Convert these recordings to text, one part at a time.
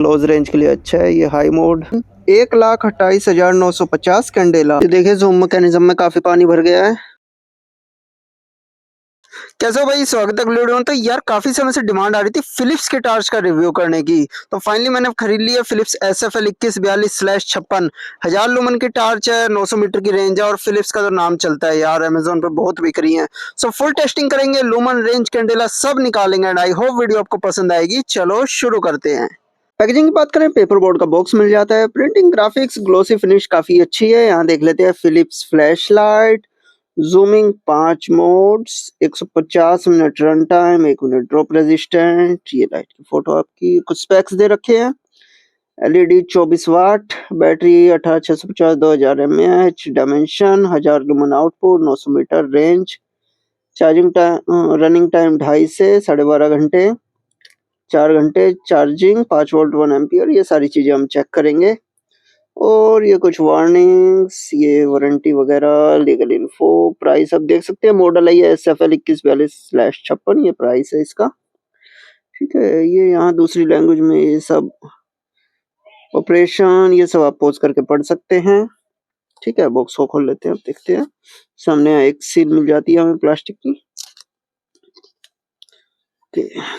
Close range के लिए अच्छा है। ये हाई मोड 1,28,950 कैंडेला। ये देखिए जूम मैकेनिज्म में काफी पानी भर गया है। कैसे हो भाई, स्वागत है वीडियो में। तो यार काफी समय से डिमांड आ रही थी फिलिप्स के टार्च का रिव्यू करने की, तो फाइनली मैंने खरीद लिया फिलिप्स SFL 2142/56। 1000 लुमन की टार्च है, 900 मीटर की रेंज है और फिलिप्स का तो नाम चलता है यार, अमेजोन पे बहुत बिक रही है। सो फुल टेस्टिंग करेंगे, लुमन रेंज कैंडेला सब निकालेंगे एंड आई होप वीडियो आपको पसंद आएगी। चलो शुरू करते हैं। पैकेजिंग की बात करें, पेपर बोर्ड का बॉक्स मिल जाता है। प्रिंटिंग, ग्राफिक्स, ग्लोसी फिनिश काफी अच्छी है। यहाँ देख लेते हैं Philips flash light, zooming 5 modes, 150 minute run time, 1 minute drop resistant. ये लाइट की फोटो आपकी, कुछ स्पेक्स दे रखे हैं। LED 24 watt, battery 18650 2000 mAh, dimension 1000 lumen output, 900 meter range, charging time, running time 2.5 से 12.5 घंटे, 4 घंटे चार्जिंग, 5 वोल्ट 1 एम्पियर। ये सारी चीजें हम चेक करेंगे। और ये कुछ वार्निंग्स, ये वारंटी वगैरह, लीगल इन्फो, प्राइस आप देख सकते हैं। मॉडल है ये SFL 2142/56, ये प्राइस है इसका। ठीक है, ये यहाँ दूसरी लैंग्वेज में ये सब ऑपरेशन, ये सब आप पॉज करके पढ़ सकते हैं। ठीक है, बॉक्स को खोल लेते हैं, अब देखते हैं। सामने एक सील मिल जाती है हमें प्लास्टिक की।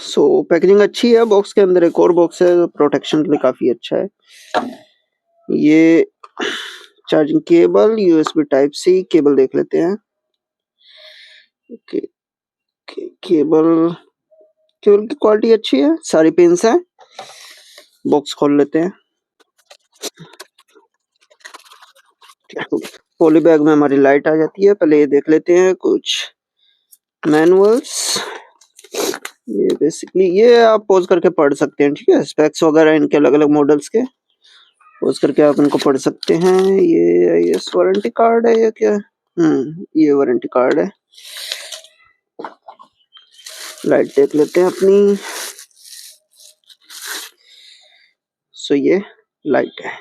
सो पैकेजिंग अच्छी है। बॉक्स के अंदर एक और बॉक्स है, प्रोटेक्शन के लिए काफी अच्छा है। ये charging cable, USB type C cable देख लेते हैं। केबल केबल की क्वालिटी अच्छी है, सारी पिंस हैं। बॉक्स खोल लेते हैं। पॉली बैग में हमारी लाइट आ जाती है। पहले ये देख लेते हैं कुछ मैनुअल्स। ये बेसिकली ये आप पॉज करके पढ़ सकते हैं। ठीक है, स्पेक्स वगैरह इनके अलग अलग मॉडल्स के पॉज करके आप इनको पढ़ सकते हैं। ये वारंटी कार्ड है या क्या? ये वारंटी कार्ड है। लाइट देख लेते हैं अपनी। सो ये लाइट है।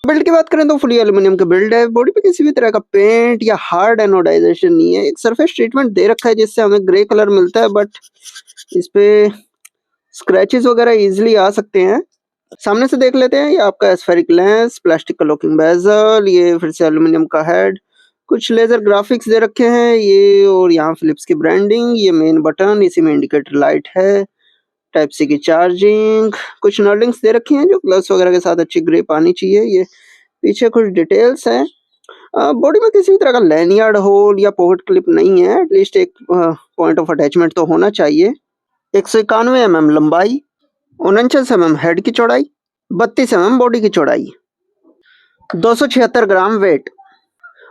बिल्ड की बात करें तो फुली एल्यूमिनियम का बिल्ड है। बॉडी पे किसी भी तरह का पेंट या हार्ड एनोडाइजेशन नहीं है। एक सरफेस ट्रीटमेंट दे रखा है जिससे हमें ग्रे कलर मिलता है, बट इस पे स्क्रैचेस वगैरह इजीली आ सकते हैं। सामने से देख लेते हैं। ये आपका स्फेरिक लेंस, प्लास्टिक का लॉकिंग बेजल, ये फिर से एल्यूमिनियम का हेड, कुछ लेजर ग्राफिक्स दे रखे हैं ये, और यहाँ फिलिप्स की ब्रांडिंग, ये मेन बटन, इसी में इंडिकेटर लाइट है, टाइप सी की चार्जिंग, कुछ नर्डिंग्स दे रखी हैं जो ग्लव्स वगैरह के साथ अच्छी ग्रिप आनी चाहिए। ये पीछे कुछ डिटेल्स हैं। बॉडी में किसी भी तरह का लैनियार्ड होल या पॉकेट क्लिप नहीं है। एटलीस्ट एक पॉइंट ऑफ अटैचमेंट तो होना चाहिए। 191 mm लंबाई, 49 mm हेड की चौड़ाई, 32 mm बॉडी की चौड़ाई, 276 gram weight.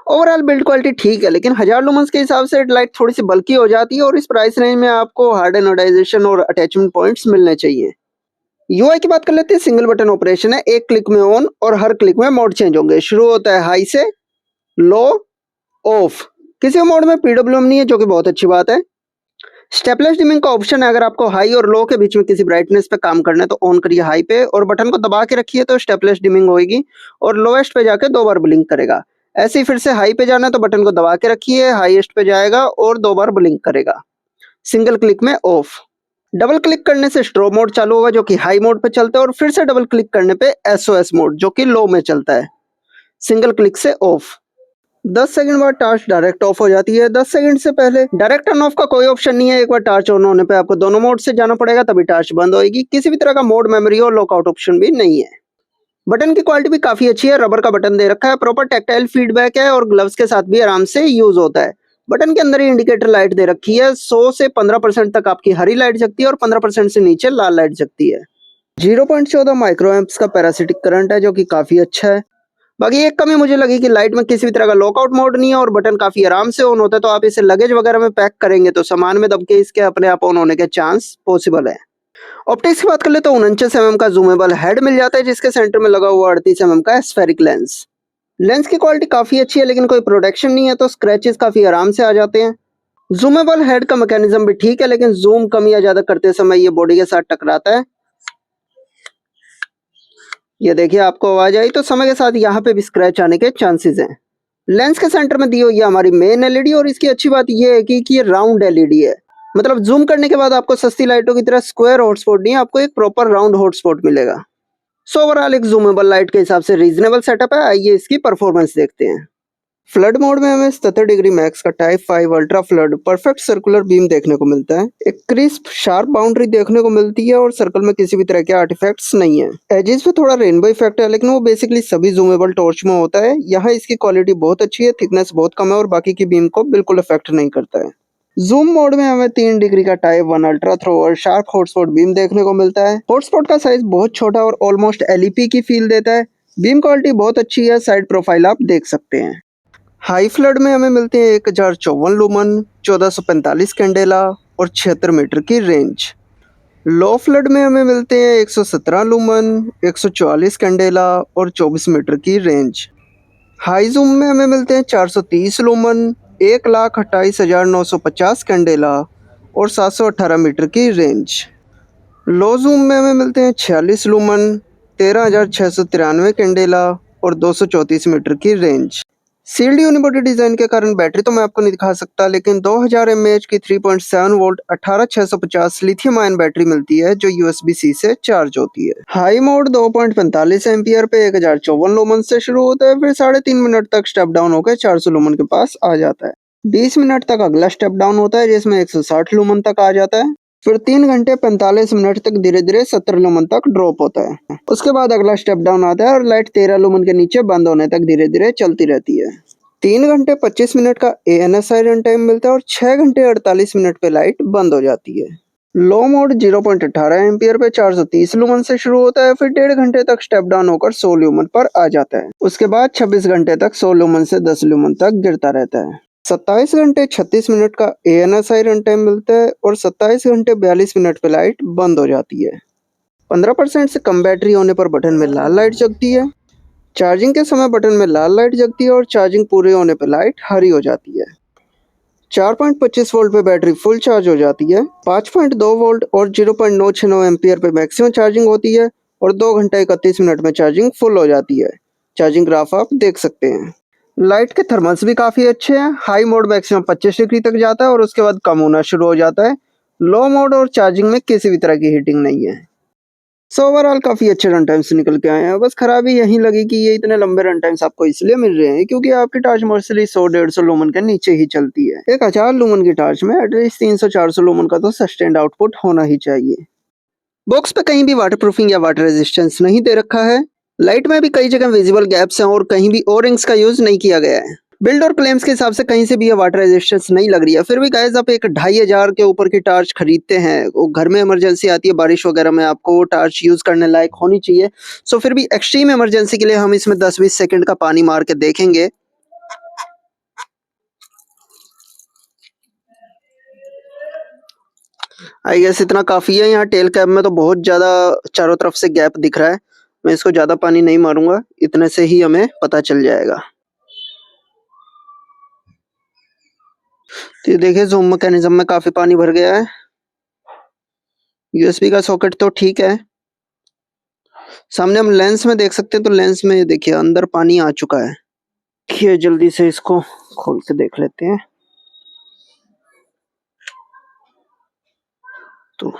Overall build quality ठीक है, लेकिन 1000 लुमेंस के हिसाब से लाइट थोड़ी सी बल्की हो जाती है, और इस प्राइस रेंज में आपको हार्ड एनोडाइजेशन और अटैचमेंट पॉइंट्स मिलने चाहिए। UI की बात कर लेते हैं। सिंगल बटन ऑपरेशन है, एक क्लिक में ऑन और हर क्लिक में मोड चेंज होंगे। शुरू होता है हाई से, लो, ऑफ। किसी मोड में PWM नहीं है, जो कि बहुत अच्छी बात है। स्टेपलेस डिमिंग का ऑप्शन है। अगर आपको हाई और लो के बीच में किसी ब्राइटनेस पे काम करना है तो ऑन करिए हाई पे और बटन को दबा के रखिए, तो स्टेपलेस डिमिंग होगी और लोएस्ट पे जाके 2 बार ब्लिंक करेगा। ऐसे ही फिर से हाई पे जाना है तो बटन को दबा के रखिए, हाईएस्ट पे जाएगा और 2 बार ब्लिंक करेगा। सिंगल क्लिक में ऑफ। डबल क्लिक करने से स्ट्रोब मोड चालू होगा जो कि हाई मोड पे चलता है, और फिर से डबल क्लिक करने पे SOS मोड जो कि लो में चलता है। सिंगल क्लिक से ऑफ। 10 सेकंड बाद टार्च डायरेक्ट ऑफ हो जाती है। 10 सेकंड से पहले डायरेक्ट ऑन ऑफ का कोई ऑप्शन नहीं है। एक बार टार्च ऑन होने पे आपको दोनों मोड से जाना पड़ेगा, तभी टार्च बंद होगी। किसी भी तरह का मोड मेमोरी और लॉकआउट ऑप्शन भी नहीं है। बटन की क्वालिटी भी काफी अच्छी है। रबर का बटन दे रखा है, प्रॉपर टैक्टाइल फीडबैक है और ग्लव्स के साथ भी आराम से यूज होता है। बटन के अंदर ही इंडिकेटर लाइट दे रखी है। 100 से 15% तक आपकी हरी लाइट जगती है और 15% से नीचे लाल लाइट जगती है। 0.14 माइक्रो एम्प्स का पैरासिटिक करंट है जो कि काफी अच्छा है। बाकी एक कमी मुझे लगी कि लाइट में किसी भी तरह का लॉकआउट मोड नहीं है और बटन काफी आराम से ऑन होता है, तो आप इसे लगेज वगैरह में पैक करेंगे तो सामान में दब के इसके अपने आप ऑन होने के चांस पॉसिबल है। ऑप्टिक्स की बात कर ले तो 49 mm का जूमेबल हेड मिल जाता है, जिसके सेंटर में लगा हुआ 38 mm का स्फेरिक लेंस। लेंस की क्वालिटी काफी अच्छी है, लेकिन कोई प्रोटेक्शन नहीं है, तो स्क्रैचेस काफी आराम से आ जाते हैं। जूमेबल हेड का मैकेनिज्म भी ठीक है, लेकिन जूम कम या ज्यादा करते समय ये बॉडी के साथ टकराता है। ये देखिए, आपको आवाज आई तो समय के साथ यहाँ पे भी स्क्रैच आने के चांसेस हैं। लेंस के सेंटर में दी हुई है हमारी मेन LED, और इसकी अच्छी बात ये है कि ये राउंड LED है। मतलब जूम करने के बाद आपको सस्ती लाइटों की तरह स्क्वायर हॉटस्पॉट नहीं, आपको एक प्रॉपर राउंड हॉटस्पॉट मिलेगा। सो ओवरऑल एक जूमेबल लाइट के हिसाब से रीजनेबल सेटअप है। आइए इसकी परफॉर्मेंस देखते हैं। फ्लड मोड में हमें 77 डिग्री मैक्स का type 5 ultra flood perfect circular beam देखने को मिलता है। एक क्रिस्प शार्प बाउंड्री देखने को मिलती है और सर्कल में किसी भी तरह के आर्टिफैक्ट्स नहीं है। एजेस पे थोड़ा रेनबो इफेक्ट है, लेकिन वो बेसिकली सभी जूमेबल टॉर्च में होता है। यहाँ इसकी क्वालिटी बहुत अच्छी है, थिकनेस बहुत कम है और बाकी की बीम को बिल्कुल इफेक्ट नहीं करता है। जूम मोड में हमें 3 डिग्री का टाइप 1 अल्ट्रा थ्रो और शार्प हॉटस्पॉट बीम देखने को मिलता है। हॉटस्पॉट का साइज बहुत छोटा और ऑलमोस्ट एलईपी की फील देता है। बीम क्वालिटी बहुत अच्छी है, साइड प्रोफाइल आप देख सकते हैं। हाई फ्लड में हमें मिलते हैं 1054 लूमन, 1445 कैंडेला और 76 मीटर की रेंज। लो फ्लड में हमें मिलते हैं 117 लूमन, 144 कैंडेला और 24 मीटर की रेंज। हाई जूम में हमें मिलते हैं 430 लूमन, 1,28,950 कैंडेला और 718 मीटर की रेंज। लो जूम में हमें मिलते हैं 46 लूमन, 13,693 कैंडेला और 234 मीटर की रेंज। सील्ड यूनिबॉडी डिजाइन के कारण बैटरी तो मैं आपको नहीं दिखा सकता, लेकिन 2000 mAh की 3.7 वोल्ट 18650 लिथियम आयन बैटरी मिलती है जो USB-C से चार्ज होती है। हाई मोड 2.45 एम्पियर पे 1054 लूमन से शुरू होता है, फिर 3.5 मिनट तक स्टेप डाउन होकर 400 लूमन के पास आ जाता है। 20 मिनट तक अगला स्टेप डाउन होता है जिसमें 160 लूमन तक आ जाता है। फिर 3 घंटे 45 मिनट तक धीरे धीरे 70 लूमन तक ड्रॉप होता है। उसके बाद अगला स्टेप डाउन आता है और लाइट 13 लूमन के नीचे बंद होने तक धीरे धीरे चलती रहती है। 3 घंटे 25 मिनट का ANSI रन टाइम मिलता है और 6 घंटे 48 मिनट पे लाइट बंद हो जाती है। लो मोड 0.18 एम्पियर पे 430 लूमन से शुरू होता है, फिर 1.5 घंटे तक स्टेप डाउन होकर 100 लूमन पर आ जाता है। उसके बाद 26 घंटे तक 100 लूमन से 10 लूमन तक गिरता रहता है। 27 घंटे 36 मिनट का ANSI रन टाइम मिलता है और 27 घंटे 42 मिनट पे लाइट बंद हो जाती है। 15% से कम बैटरी होने पर बटन में लाल लाइट जगती है। चार्जिंग के समय बटन में लाल लाइट जगती है और चार्जिंग पूरे होने पर लाइट हरी हो जाती है। 4.25 वोल्ट पे बैटरी फुल चार्ज हो जाती है। 5.2 वोल्ट और 0.969 एम्पियर पे मैक्सिमम चार्जिंग होती है और 2 घंटे 31 मिनट में चार्जिंग फुल हो जाती है। चार्जिंग ग्राफ आप देख सकते हैं। लाइट के थर्मल्स भी काफ़ी अच्छे हैं। हाई मोड मैक्सिमम 25 डिग्री तक जाता है और उसके बाद कम होना शुरू हो जाता है। लो मोड और चार्जिंग में किसी भी तरह की हीटिंग नहीं है। सो ओवरऑल काफ़ी अच्छे रन टाइम्स निकल के आए हैं। बस खराबी यही लगी कि ये इतने लंबे रन टाइम्स आपको इसलिए मिल रहे हैं क्योंकि आपकी टार्च मोस्टली 100-150 लूमन के नीचे ही चलती है। एक 1000 लूमन की टार्च में एटलीस्ट 300-400 लूमन का तो सस्टेन्ड आउटपुट होना ही चाहिए। बॉक्स पे कहीं भी वाटर प्रूफिंग या वाटर रेजिस्टेंस नहीं दे रखा है। लाइट में भी कई जगह विजिबल गैप्स हैं और कहीं भी ओ रिंग्स का यूज नहीं किया गया है। बिल्ड और क्लेम्स के हिसाब से कहीं से भी ये वाटर रेजिस्टेंस नहीं लग रही है। फिर भी गाइस आप एक 2500 के ऊपर की टार्च खरीदते हैं, वो घर में इमरजेंसी आती है बारिश वगैरह में, आपको वो टार्च यूज करने लायक होनी चाहिए। सो फिर भी एक्सट्रीम इमरजेंसी के लिए हम इसमें 10-20 सेकंड का पानी मार के देखेंगे। आई गेस इतना काफी है। यहाँ टेल कैप में तो बहुत ज्यादा चारों तरफ से गैप दिख रहा है। मैं इसको ज्यादा पानी नहीं मारूंगा, इतने से ही हमें पता चल जाएगा। तो ये देखिए जूम मैकेनिज्म में काफी पानी भर गया है। यूएसबी का सॉकेट तो ठीक है। सामने हम लेंस में देख सकते हैं, तो लेंस में देखिए अंदर पानी आ चुका है। देखिए जल्दी से इसको खोल के देख लेते हैं। तो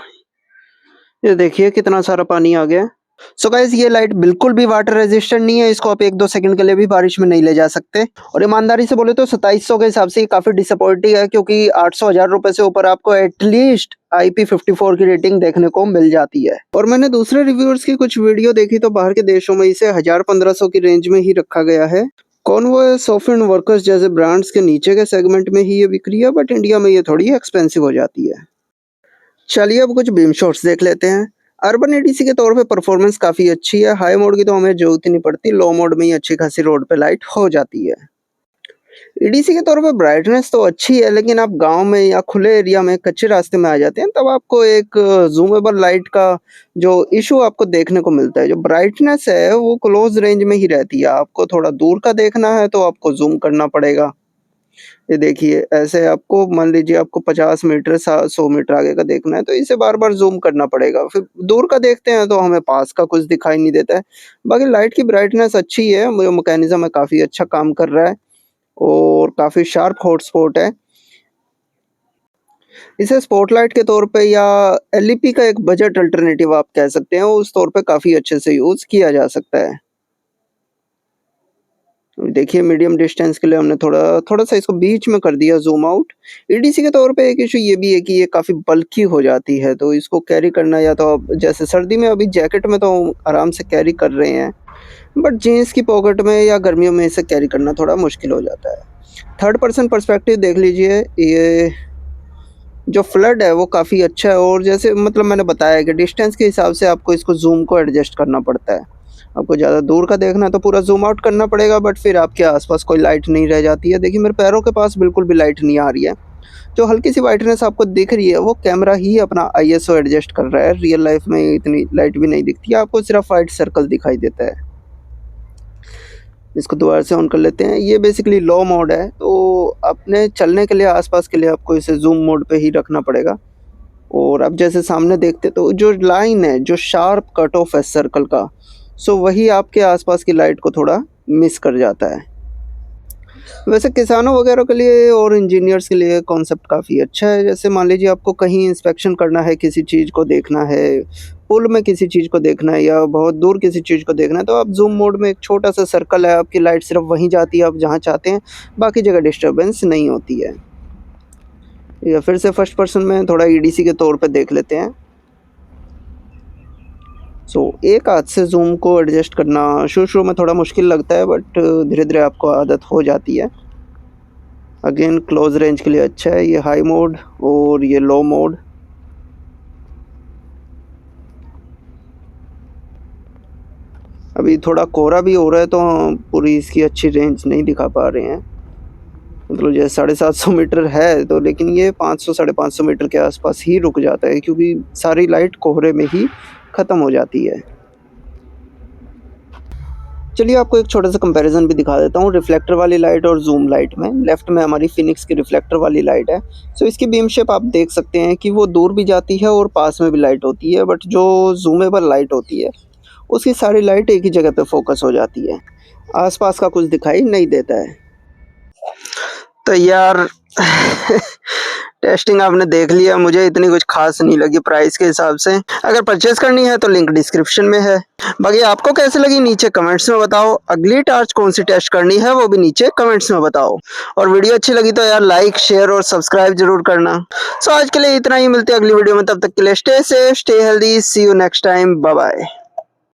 ये देखिए कितना सारा पानी आ गया। सो गाइस ये लाइट बिल्कुल भी वाटर रेजिस्टेंट नहीं है। इसको आप 1-2 सेकंड के लिए भी बारिश में नहीं ले जा सकते। और ईमानदारी से बोले तो 2700 के हिसाब से ये काफी डिसअपॉइंटिंग है, क्योंकि 800-1000 रुपए से ऊपर आपको एटलीस्ट IP54 की रेटिंग देखने को मिल जाती है। और मैंने दूसरे रिव्यूअर्स की कुछ वीडियो देखी तो बाहर के देशों में इसे 1000-1500 की रेंज में ही रखा गया है। कॉनवॉय, सॉफ्ट वर्कर्स जैसे ब्रांड्स के नीचे के सेगमेंट में ही ये बिक रही है, बट इंडिया में ये थोड़ी एक्सपेंसिव हो जाती है। चलिए अब कुछ बीम शॉट्स देख लेते हैं। अर्बन एडीसी के तौर पे परफॉर्मेंस काफ़ी अच्छी है। हाई मोड की तो हमें ज़रूरत ही नहीं पड़ती, लो मोड में ही अच्छी खासी रोड पे लाइट हो जाती है। एडीसी के तौर पे ब्राइटनेस तो अच्छी है, लेकिन आप गांव में या खुले एरिया में कच्चे रास्ते में आ जाते हैं तब आपको एक जूमेबल लाइट का जो इशू आपको देखने को मिलता है। जो ब्राइटनेस है वो क्लोज रेंज में ही रहती है। आपको थोड़ा दूर का देखना है तो आपको जूम करना पड़ेगा। ये देखिए ऐसे आपको मान लीजिए आपको 50 मीटर 100 मीटर आगे का देखना है तो इसे बार बार जूम करना पड़ेगा। फिर दूर का देखते हैं तो हमें पास का कुछ दिखाई नहीं देता है। बाकी लाइट की ब्राइटनेस अच्छी है, जो मैकेनिज्म है काफ़ी अच्छा काम कर रहा है और काफ़ी शार्प हॉटस्पॉट है। इसे स्पॉटलाइट के तौर पे या एलईपी का एक बजट अल्टरनेटिव आप कह सकते हैं, उस तौर पे काफ़ी अच्छे से यूज़ किया जा सकता है। देखिए मीडियम डिस्टेंस के लिए हमने थोड़ा-सा इसको बीच में कर दिया ज़ूम आउट। ईडीसी के तौर पे एक इश्यू ये भी है कि ये काफ़ी बल्की हो जाती है, तो इसको कैरी करना या तो आप जैसे सर्दी में अभी जैकेट में तो आराम से कैरी कर रहे हैं, बट जीन्स की पॉकेट में या गर्मियों में इसे कैरी करना थोड़ा मुश्किल हो जाता है। थर्ड पर्सन पर्सपेक्टिव देख लीजिए, ये जो फ्लड है वो काफ़ी अच्छा है और जैसे मतलब मैंने बताया कि डिस्टेंस के हिसाब से आपको इसको ज़ूम को एडजस्ट करना पड़ता है। आपको ज़्यादा दूर का देखना है तो पूरा ज़ूम आउट करना पड़ेगा, बट फिर आपके आस-पास कोई लाइट नहीं रह जाती है। देखिए मेरे पैरों के पास बिल्कुल भी लाइट नहीं आ रही है। जो हल्की-सी व्हाइटनेस आपको दिख रही है वो कैमरा ही अपना आईएसओ एडजस्ट कर रहा है। रियल लाइफ़ में इतनी लाइट भी नहीं दिखती है, आपको सिर्फ़ व्हाइट सर्कल दिखाई देता है। इसको दोबारा से ऑन कर लेते हैं। ये बेसिकली लो मोड है, तो अपने चलने के लिए आस-पास के लिए आपको इसे ज़ूम मोड पे ही रखना पड़ेगा। और अब जैसे सामने देखते तो जो लाइन है, जो शार्प कट ऑफ है सर्कल का, सो वही आपके आसपास की लाइट को थोड़ा मिस कर जाता है। वैसे किसानों वगैरह के लिए और इंजीनियर्स के लिए कॉन्सेप्ट काफ़ी अच्छा है। जैसे मान लीजिए आपको कहीं इंस्पेक्शन करना है, किसी चीज़ को देखना है, पुल में किसी चीज़ को देखना है या बहुत दूर किसी चीज़ को देखना है, तो आप ज़ूम मोड में एक छोटा-सा सर्कल है, आपकी लाइट सिर्फ़ वहीं जाती है आप जहाँ चाहते हैं, बाकी जगह डिस्टर्बेंस नहीं होती है। या फिर से फर्स्ट पर्सन में थोड़ा ईडीसी के तौर पे देख लेते हैं। एक हाथ से ज़ूम को एडजस्ट करना शुरू-शुरू में थोड़ा मुश्किल लगता है, बट धीरे-धीरे आपको आदत हो जाती है। अगेन क्लोज़ रेंज के लिए अच्छा है ये हाई मोड और ये लो मोड। अभी थोड़ा कोहरा भी हो रहा है तो पूरी इसकी अच्छी रेंज नहीं दिखा पा रहे हैं। मतलब जैसे 750 मीटर है तो लेकिन ये 500 साढ़े 500 मीटर के आस-पास ही रुक जाता है क्योंकि सारी लाइट कोहरे में ही ख़त्म हो जाती है। चलिए आपको एक छोटा-सा कंपैरिज़न भी दिखा देता हूँ रिफ्लेक्टर वाली लाइट और ज़ूम लाइट में। लेफ्ट में हमारी फिनिक्स की रिफ्लेक्टर वाली लाइट है। सो इसकी बीम शेप आप देख सकते हैं कि वो दूर भी जाती है और पास में भी लाइट होती है, बट जो ज़ूमेबल लाइट होती है, उसकी सारी लाइट एक ही जगह पे फ़ोकस हो जाती है। आस-पास का कुछ दिखाई नहीं देता है। तो यार टेस्टिंग आपने देख लिया, मुझे इतनी कुछ ख़ास नहीं लगी प्राइस के हिसाब से। अगर परचेज़ करनी है तो लिंक डिस्क्रिप्शन में है। बाकी आपको कैसी लगी नीचे कमेंट्स में बताओ। अगली टार्च कौन-सी टेस्ट करनी है वो भी नीचे कमेंट्स में बताओ। और वीडियो अच्छी लगी तो यार लाइक, शेयर और सब्सक्राइब ज़रूर करना। सो आज के लिए इतना ही, मिलते हैं अगली वीडियो में, तब तक के लिए stay safe, stay healthy, see you next time, bye bye.